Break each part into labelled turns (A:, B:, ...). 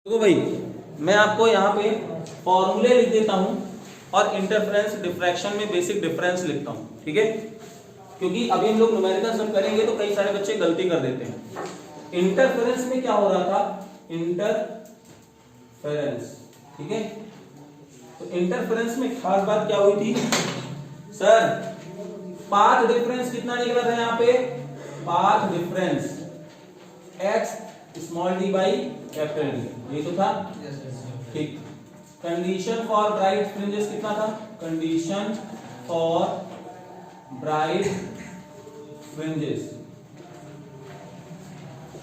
A: देखो भाई, मैं आपको यहाँ पे फॉर्मूले लिख देता हूँ और इंटरफेरेंस डिफ्रैक्शन में बेसिक डिफरेंस लिखता हूँ, ठीक है। क्योंकि अभी हम लोग न्यूमेरिकल सब करेंगे तो कई सारे बच्चे गलती कर देते हैं। इंटरफेरेंस में क्या हो रहा था, इंटरफेरेंस, ठीक है। तो इंटरफेरेंस में खास बात क्या हुई थी सर, पाथ डिफरेंस कितना निकला था यहाँ पे, path difference x small D by capital D, ये तो था ठीक। कंडीशन फॉर ब्राइट फ्रिंजेस कितना था, condition for bright fringes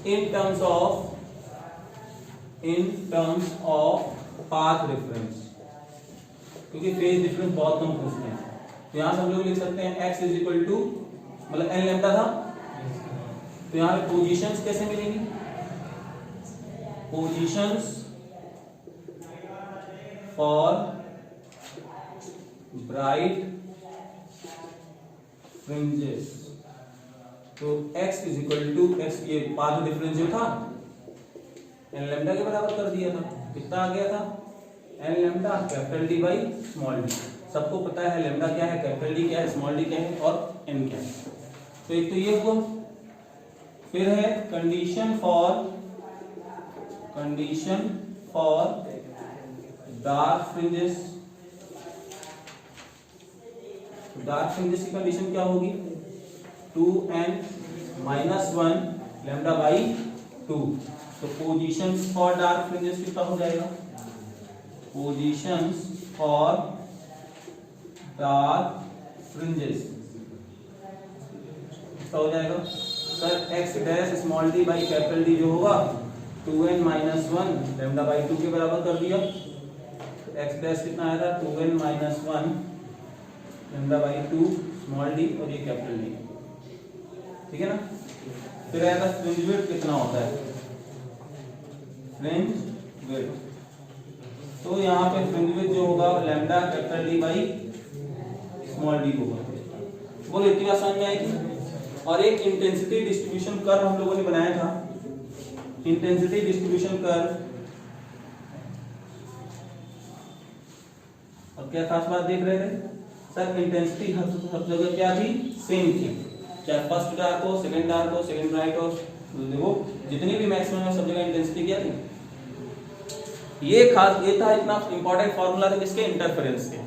A: in terms of path difference, क्योंकि फेज डिफरेंस बहुत कम पूछते हैं। तो यहां से हम लोग लिख सकते हैं x इज इक्वल टू, मतलब n लैम्डा था, तो यहां पे पोजीशंस कैसे मिलेंगी, पोजीशंस फॉर ब्राइट फ्रिंजेस, तो x is equal to x, ये पाथ डिफरेंस जो था n लैम्डा के बराबर कर दिया था, कितना आ गया था n lambda capital D by small D. सबको पता है लैम्डा क्या है, कैपिटल डी क्या है, स्मॉल डी क्या है और n क्या है। तो एक तो ये हुआ, फिर है condition for dark fringes. Dark fringes की कंडीशन क्या होगी, 2n-1 लैम्डा बाई 2। तो पोजीशंस फॉर डार्क फ्रिंजेस कितना हो जाएगा, पोजीशंस फॉर डार्क फ्रिंजेस कितना हो जाएगा sir, x dash small D by capital D जो होगा 2n-1 लैम्डा बाई 2 के बराबर कर दिया। तो x डैश कितना आएगा, 2n-1 lambda by 2 small D और ये कैपिटल डी, ठीक है ना। फिर आएगा फ्रिंज विड्थ कितना होता है, फ्रिंज विड्थ, तो यहाँ पे फ्रिंज विड्थ जो होगा lambda capital D by small D होगा। बोलो इतनी बात समझ में आएगी। और एक इंटेंसिटी डिस्ट्रीब्यूशन कर्व हम लोगों ने बनाया था, इंटेंसिटी डिस्ट्रीब्यूशन कर्व, और क्या खास बात देख रहे थे सर, इंटेंसिटी हर जगह क्या थी, सेम थी, चाहे फर्स्ट डार्क हो, सेकंड डार्क हो, सेकंड ब्राइट हो, देखो जितनी भी मैक्सिमम है सब जगह इंटेंसिटी क्या थी। ये खास, ये था इतना इंपॉर्टेंट फॉर्मूला था किसके, इंटरफेरेंस के।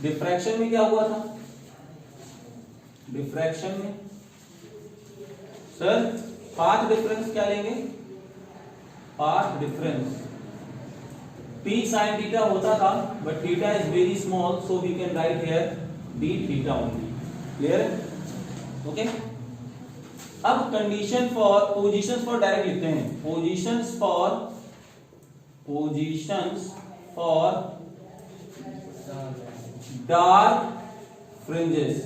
A: डिफ्रैक्शन में क्या हुआ था, डिफ्रैक्शन में सर पाथ डिफरेंस क्या लेंगे, path difference p sin theta होता था, but theta is very small, so we can write here d theta only. Clear, okay. अब condition for positions for direct लिखते हैं, पोजीशंस फॉर डार्क फ्रिंजेस।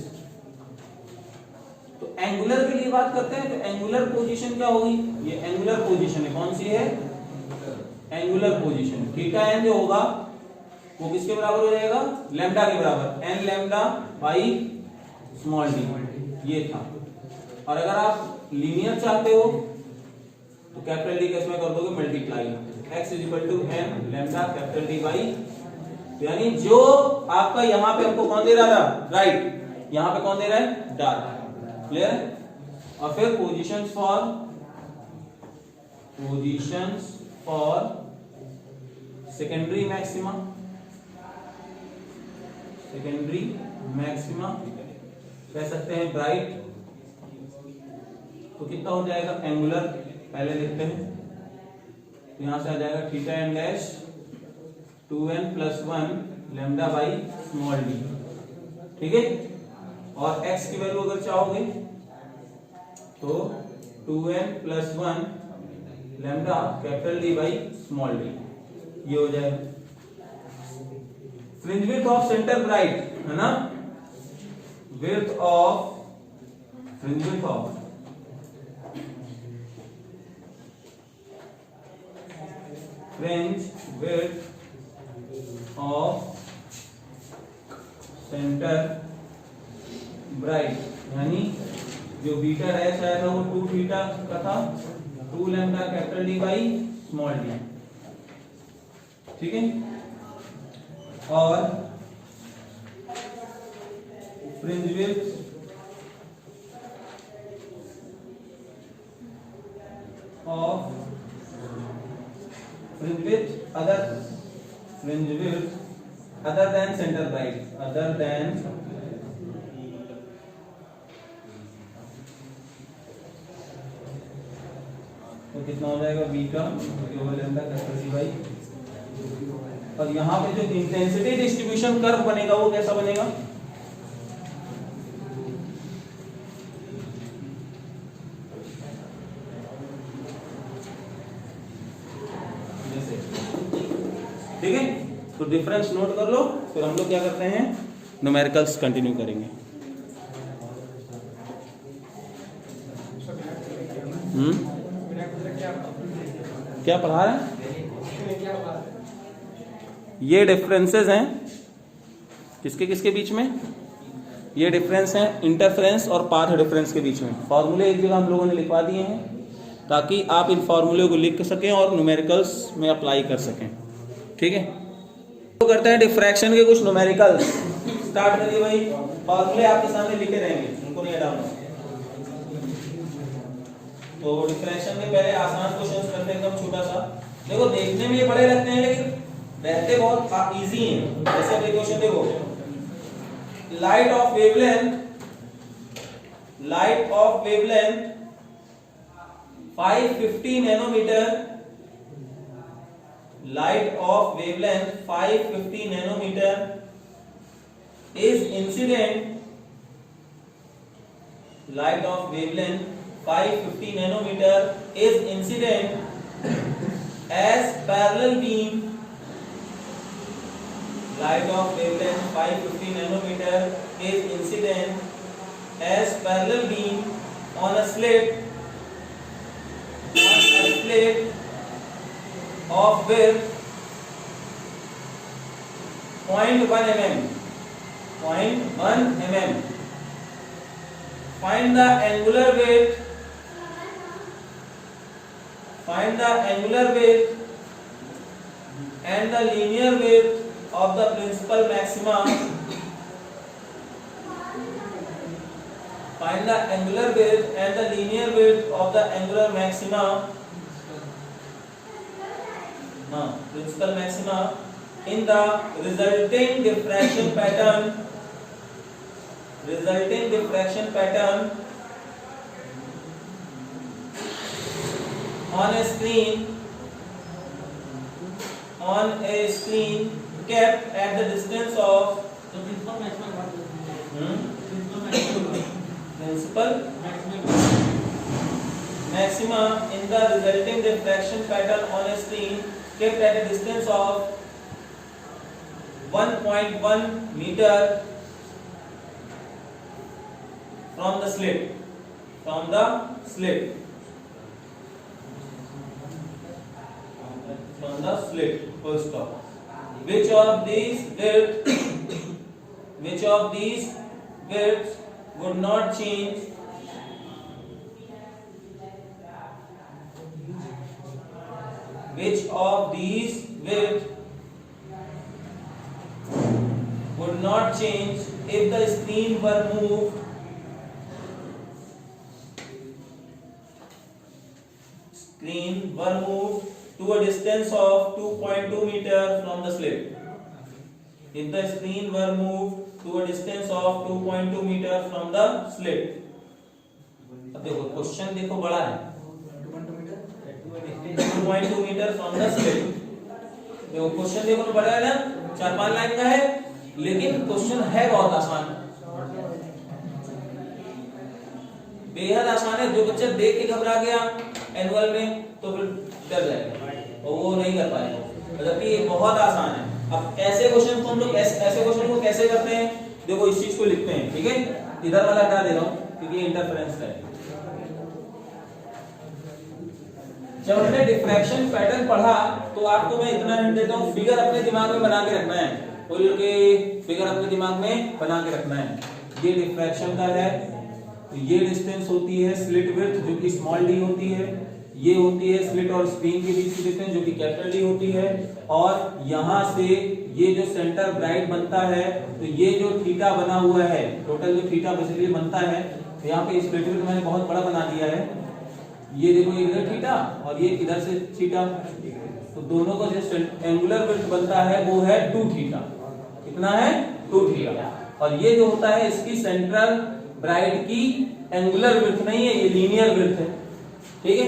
A: तो angular के लिए बात करते हैं, तो एंगुलर पोजीशन क्या होगी, ये एंगुलर पोजीशन है, कौन सी है, एंगुलर पोजीशन। थीटा n जो होगा वो किसके बराबर हो जाएगा, लैम्डा के बराबर, n lambda by small D, ये था। और अगर आप लीनियर चाहते हो तो कैपिटल डी किसमें कर दोगे, multiply, x is equal to n lambda capital D by, यानी जो आपका यहाँ पे हमको कौन दे रहा था, राइट, यहाँ पे कौन दे रहा है, डार्क। क्लियर। और फिर पोजीशंस फॉर सेकेंडरी मैक्सिमा, कह सकते हैं ब्राइट, तो कितना हो जाएगा, एंगुलर पहले लिखते हैं, यहां से आ जाएगा theta n dash 2n+1 lambda by small D, ठीक है। और x की वैल्यू अगर चाहोगे तो 2n+1 lambda capital D by small D, ये हो जाएगा। Fringe width of centre bright है ना, width of fringe width of centre bright, यानी जो बीटा डैश आया था वो 2 थीटा का था, 2 lambda capital D by small D, ठीक है, और fringe width of fringe width other than center right, तो कितना हो जाएगा beta over lambda capital by, और यहाँ पे जो इंटेंसिटी डिस्ट्रीब्यूशन कर्व बनेगा वो कैसा बनेगा, ठीक है। तो डिफरेंस नोट कर लो, फिर हम लोग क्या करते हैं, न्यूमेरिकल्स कंटिन्यू करेंगे। क्या पढ़ा रहे हैं, ये डिफरेंसेस हैं किसके किसके बीच में, ये डिफरेंस हैं इंटरफेरेंस और पाथ डिफरेंस के बीच में। फॉर्मूले एक जगह हम लोगों ने लिखवा दिए हैं ताकि आप इन फॉर्मूले को लिख सकें और न्यूमेरिकल्स में अप्लाई कर सकें, ठीक है। तो करते हैं डिफ्रैक्शन के कुछ न्यूमेरिकल्स। स्टार्ट करिए भाई, फॉर्मूले आपके सामने लिखे रहेंगे, उनको नहीं हटाना। तो डिफ्रैक्शन के पहले आसान क्वेश्चंस करते हैं, एकदम छोटा सा। देखो देखने में ये बड़े लगते हैं लेकिन रहते बहुत इजी हैं। जैसे अगले क्वेश्चन देखो, light of wavelength 550 nanometre, light of wavelength 550 nanometer is incident, light of wavelength 550 nanometer is incident as parallel beam, light of wavelength 550 nanometer is incident as parallel beam on a slit of width 0.1 mm. Find the angular weight and the linear weight of the principal maxima. Find the angular weight and the linear weight of the angular maxima. Principal maxima in the resulting diffraction pattern on a screen kept at the distance of principal maxima in the resulting diffraction pattern on a screen kept at a distance of 1.1 meter from the slit. Full stop. Which of these widths would not change if the screen were moved to a distance of 2.2 meter from the slit. If the screen were moved to a distance of 2.2 meter from the slit. अब देखो question देखो बड़ा है, 2.2 metre from the slit. देखो question देखो तो बड़ा है ना, 4-5 लाइन का है, लेकिन क्वेश्चन है बहुत आसान, बेहद आसान है। जो बच्चा देख के घबरा गया एनुअल में तो फिर डर जाएगा और वो नहीं कर पाएगा, जबकि ये बहुत आसान है। अब ऐसे क्वेश्चन को हम लोग ऐसे क्वेश्चन को कैसे करते हैं, देखो इस चीज को लिखते हैं, ठीक है। इधर वाला हटा दे रहा हूं क्योंकि इंटरफेरेंस है। जब हमने डिफ्रैक्शन पैटर्न पढ़ा तो आपको मैं इतना हिंट देता हूं, फिगर अपने दिमाग में बना के रखना है, कोई के फिगर अपने दिमाग में बना के रखना है। ये डिफ्रैक्शन का है, तो ये डिस्टेंस होती है स्लिट विड्थ जो कि स्मॉल डी होती है, ये होती है स्लिट और स्क्रीन के बीच की डिस्टेंस जो कि कैपिटल डी होती है, और यहां से ये जो सेंटर ब्राइट बनता है, तो ये जो थीटा बना हुआ है, टोटल जो थीटा बेसिकली बनता है, तो यहाँ पे स्प्लिट विड्थ मैंने बहुत बड़ा बना दिया है, ये देखो इधर थीटा और ये इधर से थीटा, तो दोनों का जो एंगुलर विड्थ बनता है वो है 2 थीटा। कितना है? 2 थीटा। और ये जो होता है इसकी सेंट्रल ब्राइट की एंगुलर विड्थ नहीं है, ये लीनियर विड्थ है। ठीक है,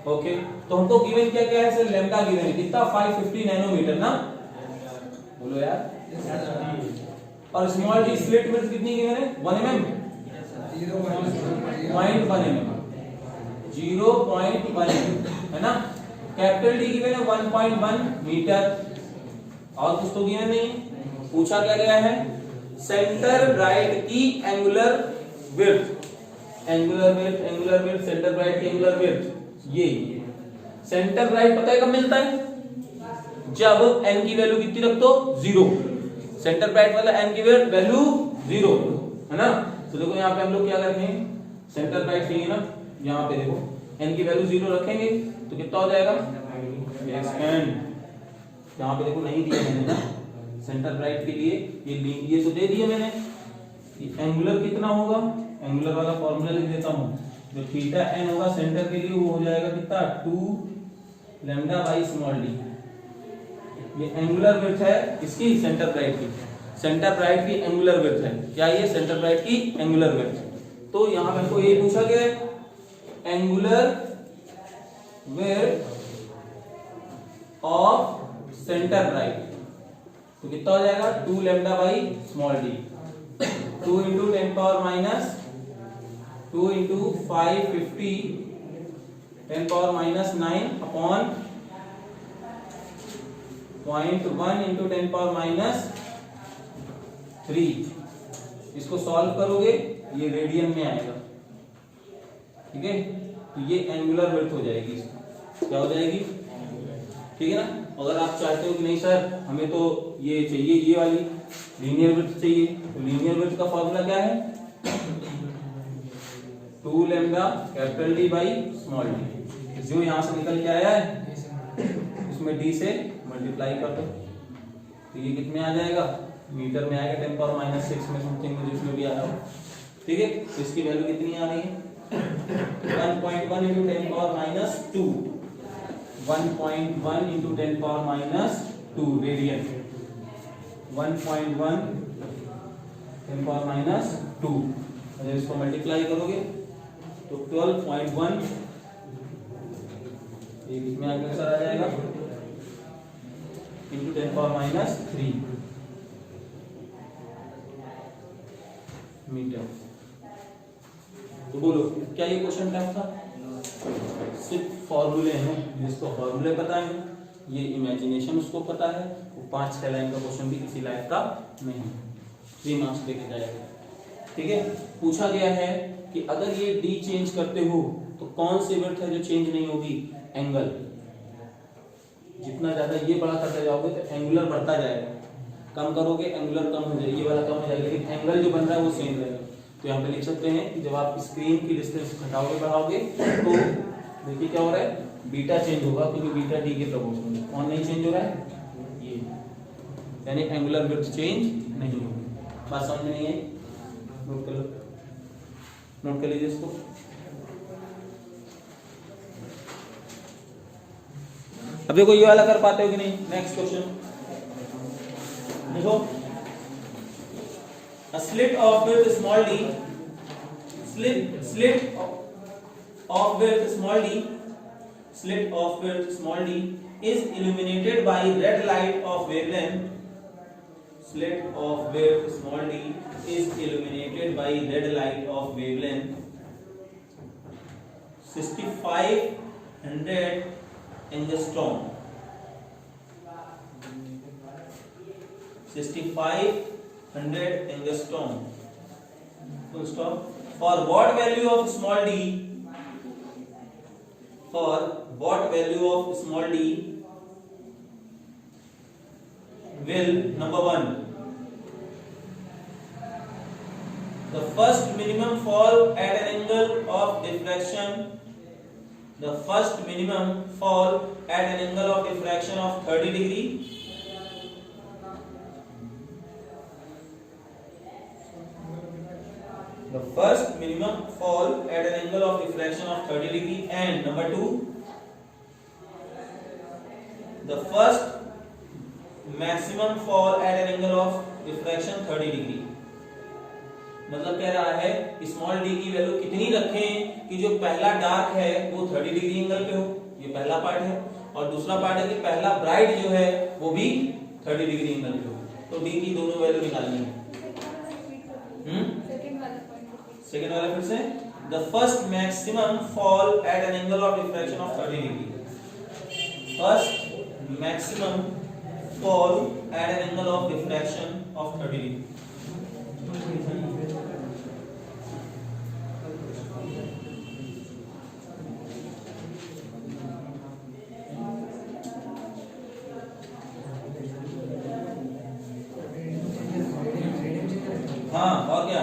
A: ओके। तो हमको गिवन क्या क्या है सर? लैम्डा गिवन है कितना? 550 नैनोमीटर ना, बोलो यार। और स्मॉल डी स्लिट विड्थ कितनी गिवन है? 1 mm, 0.1 mm, 0.1 mm है ना। कैपिटल डी गिवन है 1.1 मीटर, और कुछ तो गिवन नहीं। पूछा क्या गया है? सेंटर ब्राइट की angular width, angular width, angular width, centre bright की एंगुलर विड्थ। ये सेंटर ब्राइट पता है कब मिलता है? जब n की वैल्यू कितनी रख दो? 0। सेंटर ब्राइट वाला n की वैल्यू 0 है ना। तो देखो यहाँ पे हम लोग क्या करेंगे, सेंटर ब्राइट चाहिए ना, यहाँ पे देखो n की वैल्यू 0 रखेंगे तो कितना हो जाएगा? एक्सपेंड। यहाँ पे देखो नहीं दिया मैंने ना सेंटर ब्राइट के लिए, ये तो दे दिया मैंने। एंगुलर कितना होगा? एंगुलर वाला फॉर्मूला लिख देता हूँ, जो थीटा n होगा सेंटर के लिए वो हो जाएगा कितना? 2 लैम्डा बाई स्मॉल डी। ये एंगुलर विड्थ है इसकी, सेंटर ब्राइट की, सेंटर ब्राइट की एंगुलर विड्थ है। क्या ये? सेंटर ब्राइट की एंगुलर विड्थ। तो यहाँ पे हमको ये पूछा गया है angular width of centre bright, तो कितना हो जाएगा? 2 lambda by small D. 2 into 10 power minus 2 into 550 10 power minus 9 upon 0.1 into 10 power minus 3। इसको सॉल्व करोगे ये रेडियन में आएगा। ठीक है, तो ये एंगुलर विड्थ हो जाएगी, इसकी क्या हो जाएगी? ठीक है ना। अगर आप चाहते हो कि नहीं सर हमें तो ये चाहिए, ये वाली लीनियर विड्थ चाहिए, तो लीनियर विड्थ का फॉर्मूला क्या है? 2 lambda capital D by small D. जो यहां से निकल के आया है उसमें डी से मल्टीप्लाई कर दो, तो ये कितने आ जाएगा? मीटर में आएगा 10 पावर माइनस 6 में समथिंग में, जिसमें भी आ रहा हो। ठीक है, तो इसकी वैल्यू कितनी आ रही है? 1.1 into 10 power minus 2, 1.1 into 10 power minus 2 radian, 1.1 10 power minus 2। अगर इसको मल्टीप्लाई करोगे तो 12.1, ये इसमें आंसर आ जाएगा इंटू 10 पावर माइनस 3 मीटर। तो बोलो क्या ये क्वेश्चन टाइप था? सिर्फ फॉर्मूले हैं, जिसको फॉर्मूले पता है, ये इमेजिनेशन उसको पता है, वो 5-6 लाइन का क्वेश्चन भी किसी लायक का नहीं, 3 मार्क्स लेके जाएगा। ठीक है, पूछा गया है कि अगर ये डी चेंज करते हो तो कौन सी विड्थ है जो चेंज नहीं होगी? एंगल। जितना ज्यादा ये बड़ा करते जाओगे तो एंगुलर बढ़ता जाएगा, कम करोगे एंगुलर कम हो जाएगी, ये वाला कम हो जाएगा, लेकिन एंगल जो बन रहा है वो सेम रहेगा। तो यहाँ पे लिख सकते हैं कि जब आप स्क्रीन की डिस्टेंस घटाओगे बढ़ाओगे तो देखिए क्या हो रहा है? बीटा चेंज होगा, क्योंकि बीटा डी के प्रोपोर्शनल है। कौन नहीं चेंज हो रहा है? ये, यानी एंगुलर विड्थ चेंज नहीं होगी। बात समझ में नहीं आई? नोट कर लो, नोट कर लीजिए इसको। अब देखो ये वाला कर पाते हो कि नहीं? नेक्स्ट क्वेश्चन देखो, a slit of width small d, slit of width small d, slit of width small d is illuminated by red light of wavelength, slit of width small d is illuminated by red light of wavelength 6500 angstrom, 6500 angstrom, full stop. For what value of small d, for what value of small d will, number 1, the first minimum fall at an angle of diffraction the first minimum fall at an angle of diffraction of 30 degree. The first minimum fall at an angle of diffraction of 30 degree, and number 2, the first maximum fall at an angle of diffraction 30 degree. मतलब कह रहा है small D की value कितनी रखें कि जो पहला डार्क है वो 30 डिग्री एंगल पे हो, ये पहला पार्ट है, और दूसरा पार्ट है कि पहला ब्राइट जो है वो भी 30 डिग्री एंगल पे हो। तो डी की दोनों वैल्यू निकालनी है। सेकेंड वाला फिर से, the first maximum fall eight an angle of diffraction of 30 degree. First maximum fall eight an angle of diffraction of 30 degree. हाँ, और क्या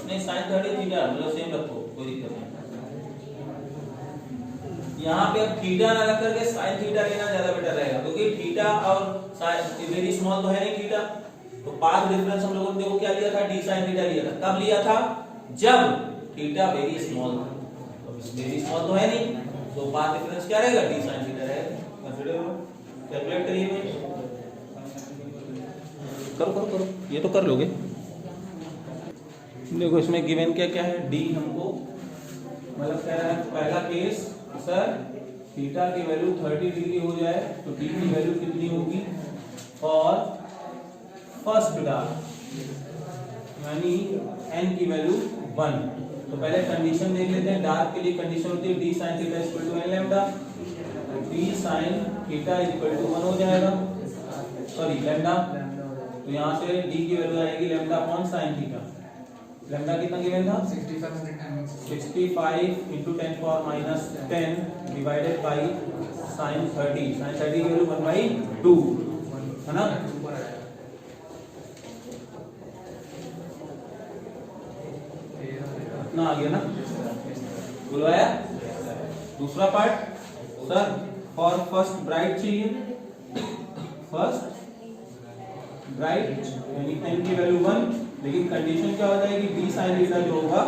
A: नहीं, साइन 30 थीटा मतलब सेम रखो, कोई दिक्कत नहीं। यहाँ पे अब थीटा ना रख करके साइन थीटा लेना ज्यादा बेटर रहेगा, क्योंकि थीटा और साइन वेरी स्मॉल तो है नहीं थीटा। तो पाथ डिफरेंस हम लोगों ने देखो क्या लिया था, डी साइन थीटा लिया था। कब लिया था? जब थीटा वेरी स्मॉल था। तो वेरी स्मॉल तो है नहीं, तो पाथ डिफरेंस क्या रहेगा? डी साइन थीटा रहेगा। कंसीडर करो, कैलकुलेट करिए भाई, करो करो करो, ये तो कर लोगे। देखो इसमें गिवन क्या क्या है, डी हमको मतलब कह रहा है पहला केस सर थीटा की वैल्यू 30 डिग्री हो जाए तो डी की वैल्यू कितनी होगी, और फर्स्ट डार्क यानी एन की वैल्यू 1। तो पहले कंडीशन देख लेते हैं। डार्क के लिए कंडीशन होती है D sine theta equal to N lambda, D sine theta equal to 1 हो जाएगा, सॉरी लैम्डा। तो यहाँ से डी की वैल्यू आएगी lambda upon sine theta. Lambda कितना गिवन था? 65 into 10 power minus 10 divided by sine 30। Sine 30 की वैल्यू 1/2 है ना। इतना आ गया ना, बुलवाया। दूसरा part sir for first bright चाहिए, फर्स्ट ब्राइट यानी n की वैल्यू 1, लेकिन कंडीशन क्या हो जाएगी, डी साइन थीटा जो होगा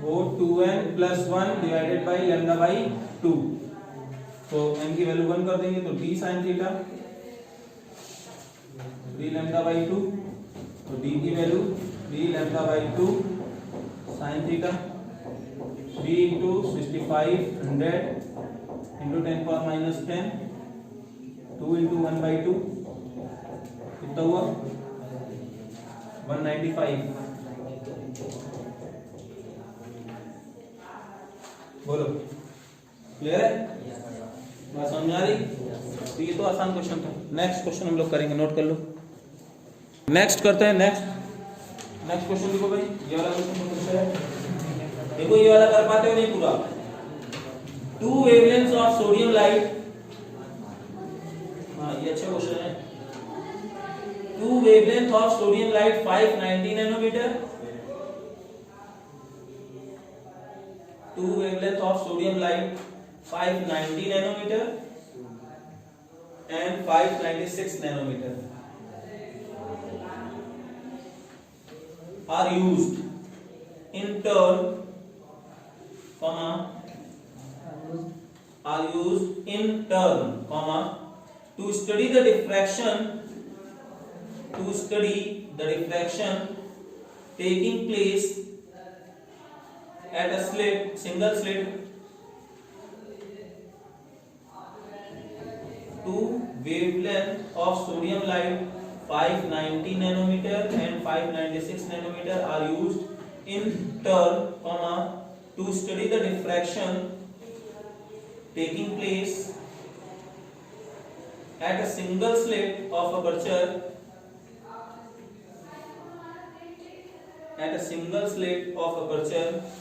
A: वो 2n + 1 divided by lambda by 2। तो n की वैल्यू 1 कर देंगे तो D sine theta D lambda by 2, तो डी की value D lambda by 2 sine theta, D into 65 100 into 10 power minus 10, 2 into 1/2 कितना हुआ 195। बोलो क्लियर है, बात समझ आ रही? तो ये तो आसान क्वेश्चन था। नेक्स्ट क्वेश्चन हम लोग करेंगे, नोट कर लो। नेक्स्ट करते हैं, नेक्स्ट क्वेश्चन देखो भाई, ये वाला क्वेश्चन पूछा है। देखो ये वाला कर पाते हो नहीं पूरा। 2 वेवलेंथ्स ऑफ सोडियम लाइट, हाँ ये अच्छा क्वेश्चन है। 2 wavelength of sodium light 590 nanometer, 2 wavelength of sodium light 590 nanometer and 596 nanometer are used in turn, to study the diffraction taking place at a single slit. 2 wavelength of sodium light 590 nanometer and 596 nanometer are used in turn, to study the diffraction taking place at a single slit of aperture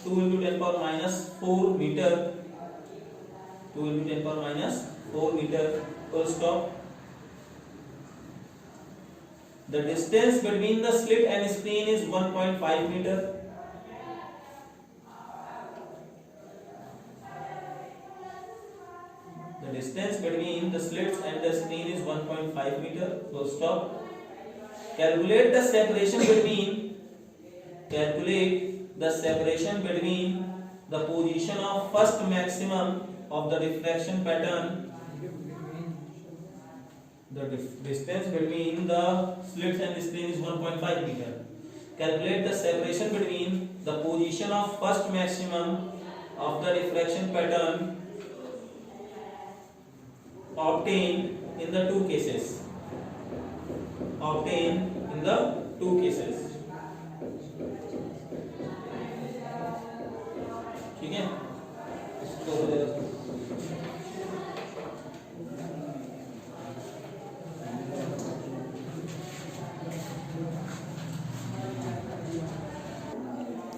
A: 2 into 10 power minus 4 meter, 2 into 10 power minus 4 meter, full stop. The distance between the slit and screen is 1.5 meter. distance between the slits and the screen is 1.5 meter. So stop. Calculate the separation between the position of first maximum of the diffraction pattern. The distance between the slits and the screen is 1.5 meter. Calculate the separation between the position of first maximum of the diffraction pattern obtained in the two cases. ठीक है, इसको हो जाएगा।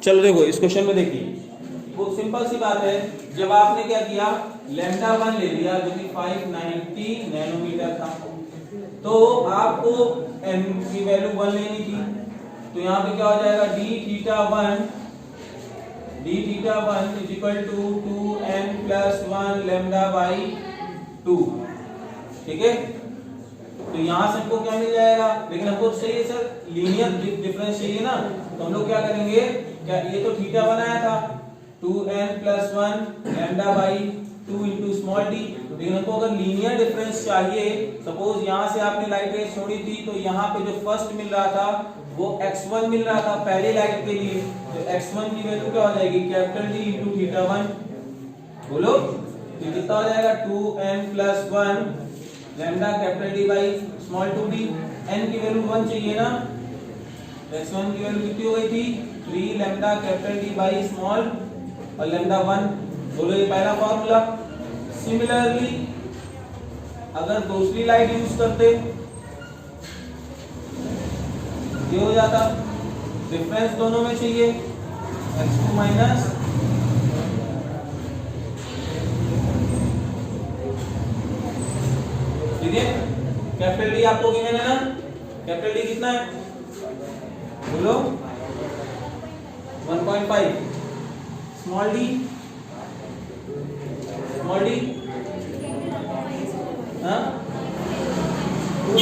A: चलो देखो इस question में देखिए, वो सिंपल सी बात है। जब आपने क्या किया, लैम्डा 1 ले लिया जो कि 590 नैनोमीटर था, तो आपको n की वैल्यू 1 लेनी थी। तो यहाँ पे क्या हो जाएगा, d theta 1 is equal to 2n plus 1 lambda by 2। ठीक है, तो यहाँ से हमको क्या मिल जाएगा, लेकिन हमको चाहिए सर लीनियर डिफरेंस चाहिए ना, तो हम लोग क्या करेंगे, क्या ये तो थीटा बनाया था 2n plus 1 lambda by 2 into small D. लेकिन हमको अगर लीनियर डिफरेंस चाहिए, सपोज यहाँ से आपने लाइट रेज छोड़ी थी, तो यहाँ पे जो फर्स्ट मिल रहा था वो x1 मिल रहा था पहली लाइट के लिए, तो x1 की वैल्यू क्या हो जाएगी, कैपिटल D इंटू थीटा 1। बोलो तो कितना हो जाएगा, 2n plus 1 lambda capital D by small 2d। n की वैल्यू 1 चाहिए ना, x1 की वैल्यू कितनी हो गई थी, 3 lambda capital D by small और लैम्डा 1। बोलो ये पहला फॉर्मूला। सिमिलरली अगर दूसरी लाइट यूज करते, ये हो जाता, डिफरेंस दोनों में चाहिए x2 माइनस ठीक है, कैपिटल D आपको गिवन है ना, कैपिटल D कितना है, बोलो 1.5, स्मॉल d हाँ 2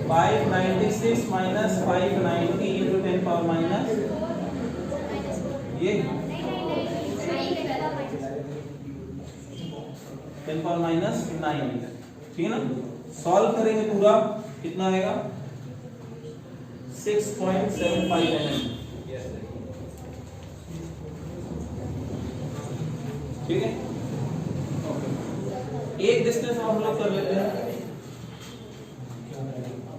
A: 596 माइनस 590 इंटू 10 पावर माइनस ये 10 पावर माइनस 9। ठीक है ना, सॉल्व करेंगे पूरा, कितना आएगा 6.75 mm। ठीक है, एक डिस्टेंस हम लोग कर लेते हैं,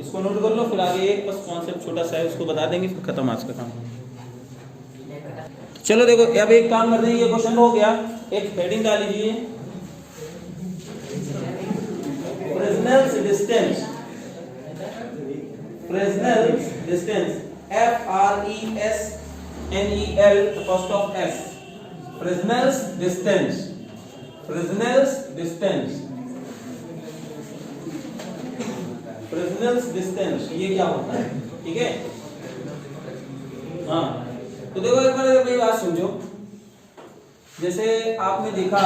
A: इसको नोट कर लो, फिर आगे एक बस कॉन्सेप्ट छोटा सा है उसको बता देंगे, फिर खत्म आज का काम। चलो देखो अब एक काम करते हैं, ये क्वेश्चन हो गया, एक हेडिंग डाल लीजिए, Fresnel's distance FRESNEL first of S, Fresnel's distance ये क्या होता है। ठीक है, हाँ तो देखो एक बार मेरी बात समझो, जैसे आपने देखा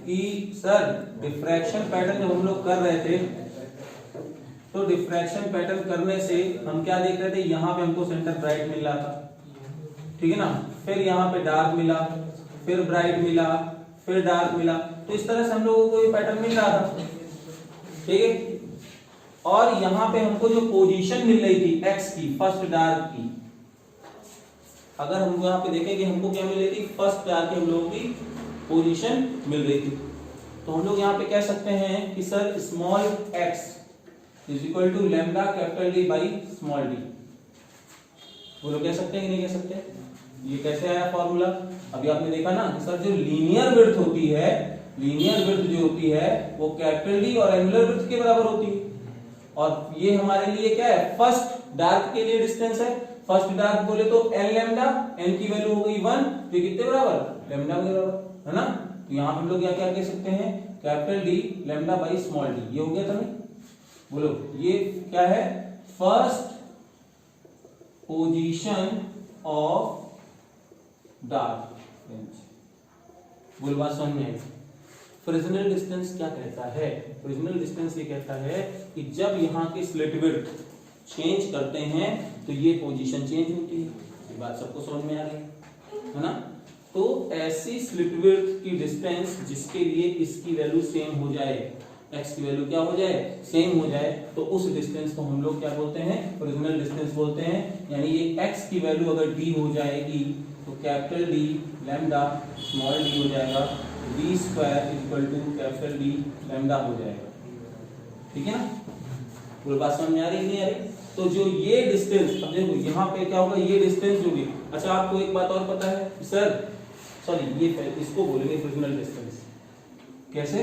A: कि सर डिफ्रैक्शन पैटर्न जब हम लोग कर रहे थे, तो डिफ्रैक्शन पैटर्न करने से हम क्या देख रहे थे, यहाँ पे हमको सेंटर ब्राइट मिल रहा था, ठीक है ना, फिर यहाँ पे डार्क मिला, फिर ब्राइट मिला, फिर डार्क मिला, तो इस तरह से हम लोगों को ये पैटर्न मिल रहा था। ठीक है, और यहाँ पे हमको जो पोजीशन मिल रही थी x की, फर्स्ट डार्क की, अगर हम यहाँ पे देखेंगे हमको क्या मिल रही थी, फर्स्ट डार्क की हम लोगों की पोजीशन मिल रही थी, तो हम लोग यहाँ पे कह सकते हैं कि sir small x is equal to lambda capital D by small d। वो लोग कह सकते हैं कि नहीं कह सकते, ये कैसे आया फॉर्मूला, अभी आपने देखा ना सर जो लीनियर विड्थ होती है, लीनियर विड्थ जो होती है वो कैपिटल D और एंगुलर विड्थ के बराबर होती है, और ये हमारे लिए क्या है, फर्स्ट डार्क के लिए डिस्टेंस है, फर्स्ट डार्क बोले तो n लैम्डा, n की वैल्यू हो गई 1, तो ये कितने बराबर, लैम्डा के बराबर है ना, तो यहाँ हम लोग क्या कह सकते हैं, capital D lambda by small d। ये हो गया था नहीं, बोलो ये क्या है, फर्स्ट पोजीशन ऑफ डार्क, बोल बात समझ में आई। फ्रिक्शनल डिस्टेंस क्या कहता है? फ्रिक्शनल डिस्टेंस ये कहता है कि जब यहाँ की स्लिट विड्थ चेंज करते हैं तो ये पोजीशन चेंज होती है। ये बात सबको समझ में आ रही है ना? तो ऐसी स्लिट विड्थ की डिस्टेंस जिसके लिए इसकी वैल्यू सेम हो जाए, x की वैल्यू क्या हो जाए, सेम हो जाए, तो उस डिस्टेंस को हम लोग क्या बोलते हैं? फ्रिक्शनल डिस्टेंस बोलते हैं। यानी ये x की वैल्यू अगर d हो जाएगी तो capital D lambda small d हो जाएगा, d square equal to capital D lambda हो जाएगा। ठीक है ना? पूरी बात समझ में आ रही नहीं आ रही? तो जो ये डिस्टेंस, अब देखो यहाँ पे क्या होगा, ये डिस्टेंस जो भी, अच्छा आपको एक बात और पता है सर, सॉरी ये इसको बोलेंगे फ्रिक्शनल डिस्टेंस। कैसे?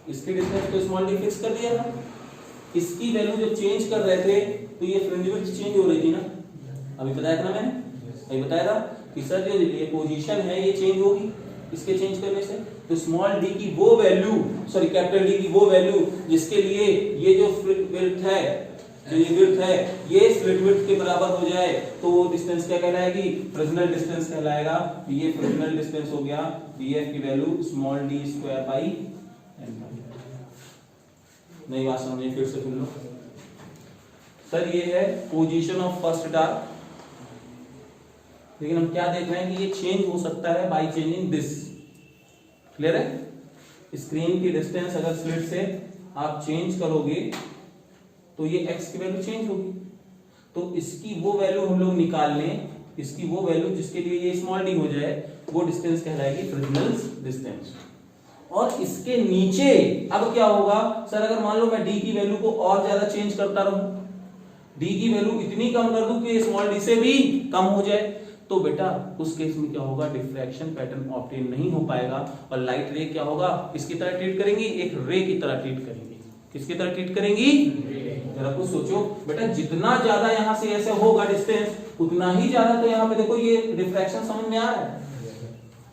A: इसके डिस्टेंस तो स्मॉल डी फिक्स कर दिया था, इसकी वैल्यू जब चेंज कर रहे थे तो ये फ्रिंज विड्थ चेंज हो रही थी ना। अभी बताया था ना मैंने, अभी बताया था कि सर जो ये पोजीशन है ये चेंज होगी इसके चेंज करने से। तो स्मॉल डी की वो वैल्यू, सॉरी कैपिटल डी की वो वैल्यू जिसके लिए ये जो विड्थ है, जो ये विड्थ है ये स्लिट विड्थ के बराबर हो जाए तो वो डिस्टेंस क्या कहलाएगी? फ्रिक्शनल डिस्टेंस कहलाएगा। ये फ्रिक्शनल डिस्टेंस हो गया, df की value small D square by n। नई बात समझिए, फिर से सुन लो सर। ये है पोजीशन ऑफ फर्स्ट डार्क, लेकिन हम क्या देख रहे हैं कि ये चेंज हो सकता है बाय चेंजिंग दिस। क्लियर है? स्क्रीन की डिस्टेंस अगर स्लिट से आप चेंज करोगे तो ये x की वैल्यू चेंज होगी। तो इसकी वो वैल्यू हम लोग निकाल लें, इसकी वो वैल्यू जिसके लिए ये स्मॉल डी हो जाए, वो डिस्टेंस कहलाएगी फ्रिक्शनल डिस्टेंस। और इसके नीचे अब क्या होगा सर, अगर मान लो मैं d की वैल्यू को और ज्यादा चेंज करता रहूं, d की वैल्यू इतनी कम कर दूं कि स्मॉल d से भी कम हो जाए, तो बेटा उस केस में क्या होगा? डिफ्रैक्शन पैटर्न ऑब्टेन नहीं हो पाएगा और लाइट रे क्या होगा? किसकी तरह ट्रीट करेंगी? एक रे की तरह ट्रीट करेंगी। किसकी तरह ट्रीट करेंगी? जरा कुछ सोचो बेटा, जितना ज्यादा यहां से ऐसे होगा डिस्टेंस, उतना ही ज्यादा तो यहाँ पे देखो ये डिफ्रैक्शन समझ में आ रहा है।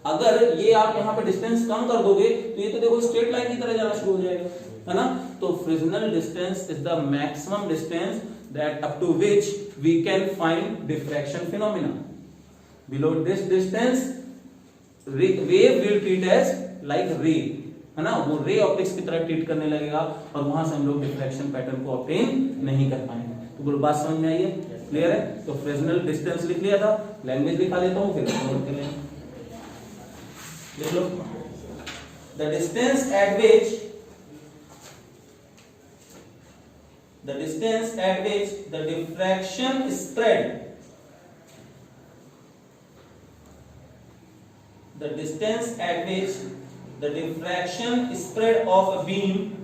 A: अगर ये आप यहाँ पे डिस्टेंस कम कर दोगे तो ये तो देखो स्ट्रेट लाइन की तरह जाना शुरू हो जाएगा, है ना? तो Fresnel distance is the maximum distance that up to which we can find diffraction phenomena. Below this distance wave will treat as like ray, है ना? वो रे ऑप्टिक्स की तरह ट्रीट करने लगेगा और वहां से हम लोग डिफ्रैक्शन पैटर्न को ऑब्टेन नहीं कर पाएंगे। तो बोलो बात समझ में आई है? क्लियर है? तो फ्रिक्शनल डिस्टेंस लिख लिया था, लैंग्वेज लिखा लेता हूं फिर नोट कर लेंगे। देख लो, the distance at which the diffraction spread, the distance at which the diffraction spread of a beam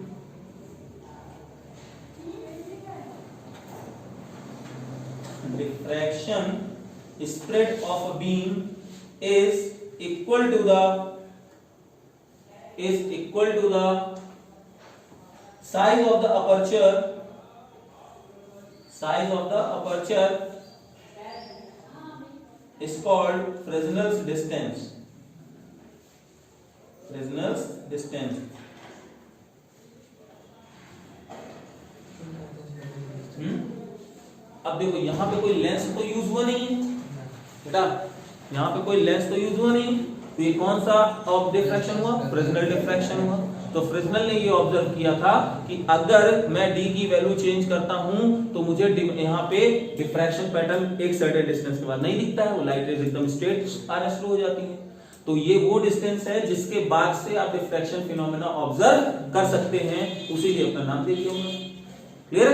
A: is equal to the size of the aperture is called Fresnel's distance. अब देखो यहाँ पे कोई लेंस तो use हुआ नहीं है बेटा, यहाँ पे कोई लेंस तो यूज हुआ नहीं, तो ये कौन सा ऑफ डिफ्रैक्शन हुआ? फ्रिक्शनल डिफ्रैक्शन हुआ। तो फ्रिक्शनल ने ये ऑब्जर्व किया था कि अगर मैं d की वैल्यू चेंज करता हूं तो मुझे यहाँ पे डिफ्रैक्शन पैटर्न एक सर्टेन डिस्टेंस के बाद नहीं दिखता है, वो लाइट रेज एकदम स्ट्रेट आना शुरू हो जाती है। तो ये वो डिस्टेंस है जिसके बाद से आप डिफ्रैक्शन फिनोमेना ऑब्जर्व कर सकते हैं, उसीलिए अपना नाम दे दिया होगा। क्लियर?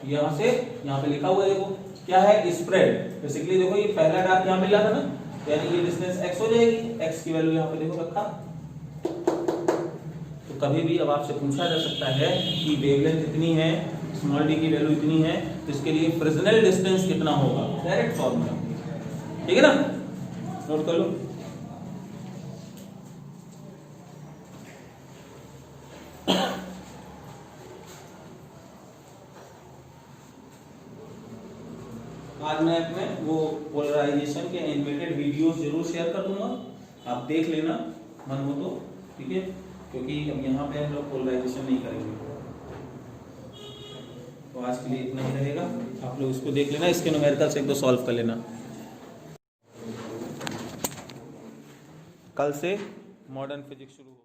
A: यहाँ से यहाँ पे लिखा हुआ है, देखो क्या है? स्प्रेड। बेसिकली देखो ये पहला डार्क यहाँ मिला था ना, यानी ये डिस्टेंस x हो जाएगी, x की वैल्यू यहाँ पे देखो रखा। तो कभी भी अब आपसे पूछा जा सकता है कि वेवलेंथ इतनी है, स्मॉल d की वैल्यू इतनी है, तो इसके लिए फ्रिक्शनल डिस्टेंस कितना होगा? डायरेक्ट फॉर्मूला, ठीक है ना? नोट कर लो। आज मैं अपने वो पोलराइजेशन के एनिमेटेड वीडियोस जरूर शेयर कर दूंगा, आप देख लेना मन हो तो, ठीक है? क्योंकि अब यहाँ पे हम लोग पोलराइजेशन नहीं करेंगे, तो आज के लिए इतना ही रहेगा। आप लोग इसको देख लेना, इसके न्यूमेरिकल्स एक दो सॉल्व कर लेना। कल से मॉडर्न फिजिक्स शुरू हो।